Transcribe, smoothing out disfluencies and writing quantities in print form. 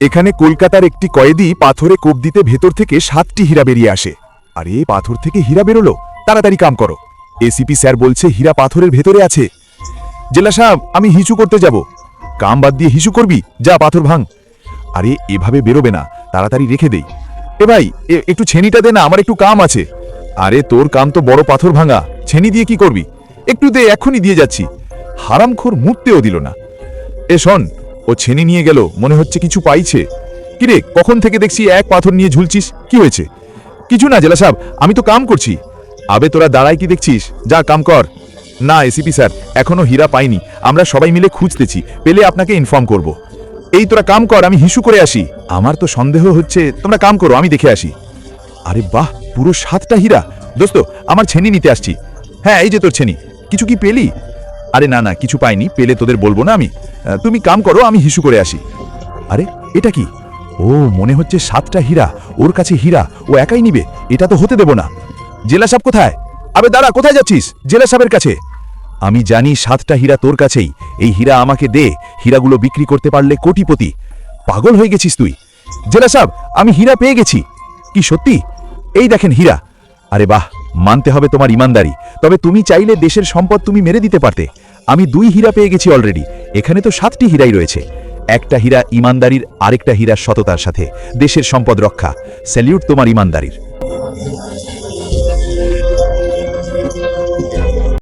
এখানে কলকাতার একটি কয়েদি পাথরে কোপ দিতে ভেতর থেকে 7টি হীরা বেরিয়ে আসে। আরে পাথর থেকে হীরা বেরোলো, তাড়াতাড়ি কাম করো। এসিপি স্যার বলছে হীরা পাথরের ভেতরে আছে। জেলা সাহেব, আমি হিসু করতে যাব। কাম বাদ দিয়ে হিসু করবি? যা পাথর ভাঙ। আরে এভাবে বেরোবে না, তাড়াতাড়ি রেখে দেই। এ ভাই, একটু ছেনিটা দে না, আমার একটু কাম আছে। আরে তোর কাম তো বড় পাথর ভাঙা, ছেনি দিয়ে কি করবি? একটু দে, এক্ষুনি দিয়ে যাচ্ছি। হারামখোর মুততেও দিল না। এ শোন, ও ছেনি নিয়ে গেল, মনে হচ্ছে কিছু পাইছে। কিরে, কখন থেকে দেখছি এক পাথর নিয়ে ঝুলছিস, কি হয়েছে? কিছু না জেলা সাহেব, আমি তো কাম করছি। আবে তোরা দাঁড়াই কি দেখছিস, যা কাম কর। না এসিপি স্যার, এখনো হীরা পাইনি, আমরা সবাই মিলে খুঁজতেছি, পেলে আপনাকে ইনফর্ম করব। এই তোরা কাম কর, আমি হিসু করে আসি। আমার তো সন্দেহ হচ্ছে, তোমরা কাম করো, আমি দেখে আসি। আরে বাহ, পুরো 7টা হীরা। দোস্ত, আমার ছেনি নিতে আসছি। হ্যাঁ, এই যে তোর ছেনি। কিছু কি পেলি? আরে না না, কিছু পাইনি, পেলে তোদের বলবো না আমি। তুমি কাম করো, আমি হিসু করে আসি। আরে এটা কি? ও মনে হচ্ছে 7টা হীরা, ওর কাছে হীরা, ও একাই নিবে, এটা তো হতে দেব না। জেলা সাহেব কোথায়? আবে দাঁড়া, কোথায় যাচ্ছিস? জেলা সাহেবের কাছে। আমি জানি 7টা হীরা তোর কাছেই, এই হীরা আমাকে দে, হীরাগুলো বিক্রি করতে পারলে কোটিপতি। পাগল হয়ে গেছিস তুই? জেলা সাহেব, আমি হীরা পেয়ে গেছি। কি সত্যি? এই দেখেন হীরা। আরে বাহ, মানতে হবে তোমার ইমানদারি। তবে তুমি চাইলে দেশের সম্পদ তুমি মেরে দিতে পারতে। আমি 2 হীরা পেয়ে গেছি অলরেডি। এখানে তো 7টি হীরাই রয়েছে। একটা হীরা ইমানদারির, আরেকটা হীরা সততার সাথে দেশের সম্পদ রক্ষা। স্যালিউট তোমার ইমানদারির।